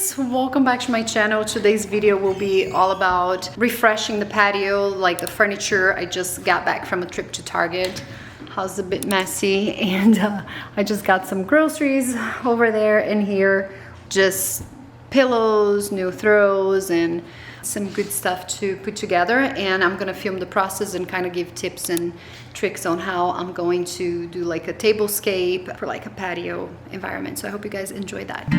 guys, welcome back to my channel. Today's video will be all about refreshing the patio, like the furniture. I just got back from a trip to Target. House a bit messy, and I just got some groceries over there and here, just pillows, new throws, and some good stuff to put together. And I'm gonna film the process and kind of give tips and tricks on how I'm going to do like a tablescape for like a patio environment. So I hope you guys enjoy that.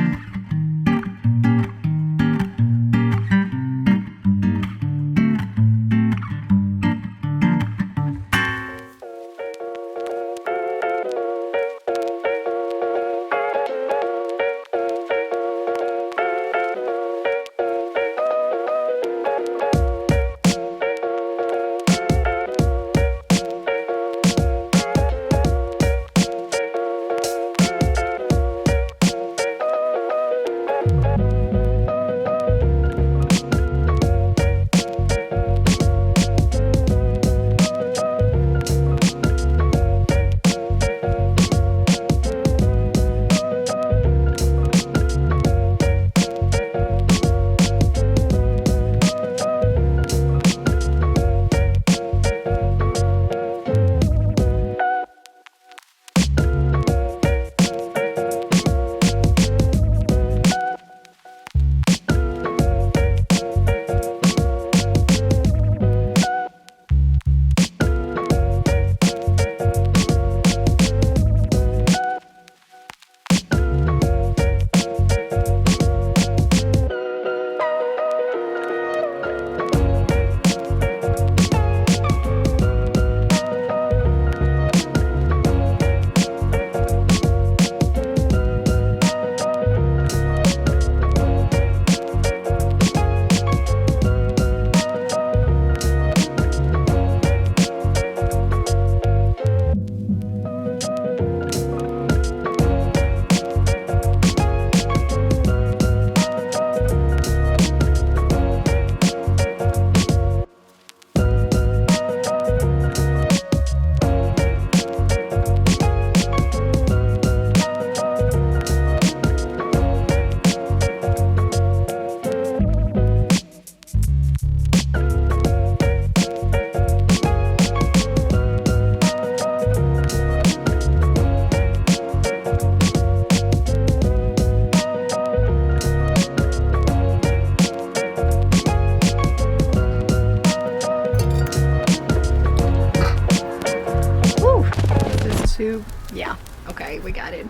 Yeah, okay, we got it.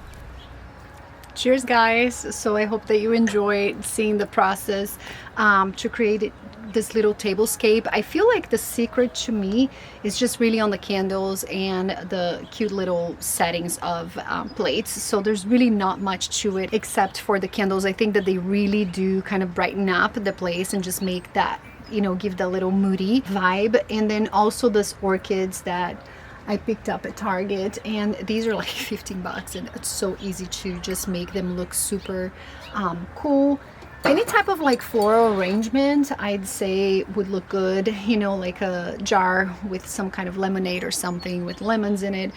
Cheers, guys. So I hope that you enjoyed seeing the process to create this little tablescape. I feel like the secret to me is just really on the candles and the cute little settings of plates. So there's really not much to it except for the candles. I think that they really do kind of brighten up the place and just make that, you know, give that little moody vibe. And then also this orchids that I picked up at Target, and these are like 15 bucks, and it's so easy to just make them look super cool. Any type of like floral arrangement I'd say would look good, you know, like a jar with some kind of lemonade or something with lemons in it.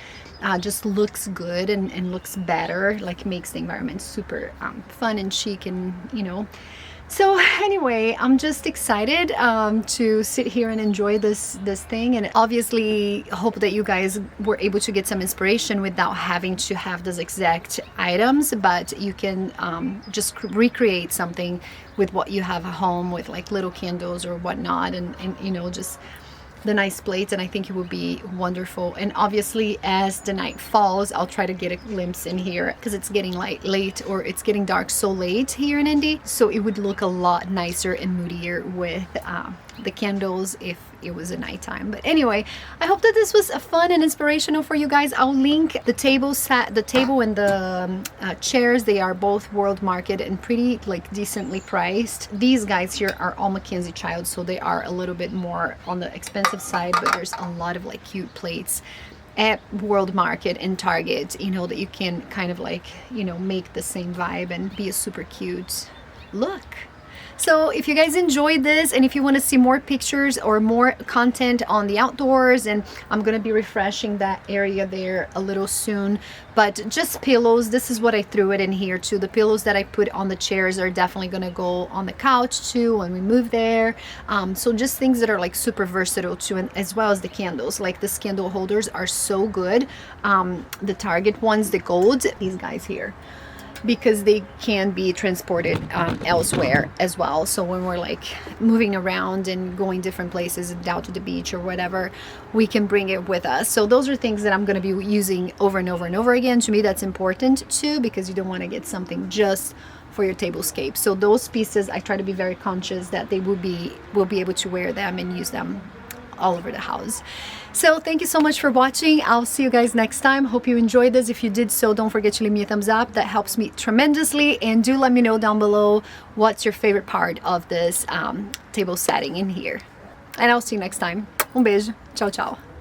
Just looks good and looks better, like makes the environment super fun and chic, and you know. So anyway, I'm just excited to sit here and enjoy this thing, and obviously hope that you guys were able to get some inspiration without having to have those exact items, but you can just recreate something with what you have at home, with like little candles or whatnot, and you know, just the nice plates, and I think it would be wonderful. And obviously as the night falls, I'll try to get a glimpse in here because it's getting late, or it's getting dark so late here in Indy, so it would look a lot nicer and moodier with the candles if it was a nighttime. But anyway, I hope that this was fun and inspirational for you guys. I'll link the table and the chairs. They are both World Market and pretty like decently priced. These guys here are all Mackenzie Child, so they are a little bit more on the expensive side, but there's a lot of like cute plates at World Market and Target, you know, that you can kind of like, you know, make the same vibe and be a super cute look. So if you guys enjoyed this, and if you want to see more pictures or more content on the outdoors, and I'm gonna be refreshing that area there a little soon, but just pillows, this is what I threw it in here too. The pillows that I put on the chairs are definitely gonna go on the couch too when we move there. So just things that are like super versatile too, and as well as the candles. Like the candle holders are so good, the Target ones, the gold, these guys here, because they can be transported elsewhere as well. So when we're like moving around and going different places, down to the beach or whatever, we can bring it with us. So those are things that I'm going to be using over and over and over again. To me, that's important too, because you don't want to get something just for your tablescape. So those pieces, I try to be very conscious that they will be able to wear them and use them all over the house. So thank you so much for watching. I'll see you guys next time. Hope you enjoyed this. If you did so, don't forget to leave me a thumbs up. That helps me tremendously. And do let me know down below what's your favorite part of this table setting in here. And I'll see you next time. Um beijo. Tchau, tchau.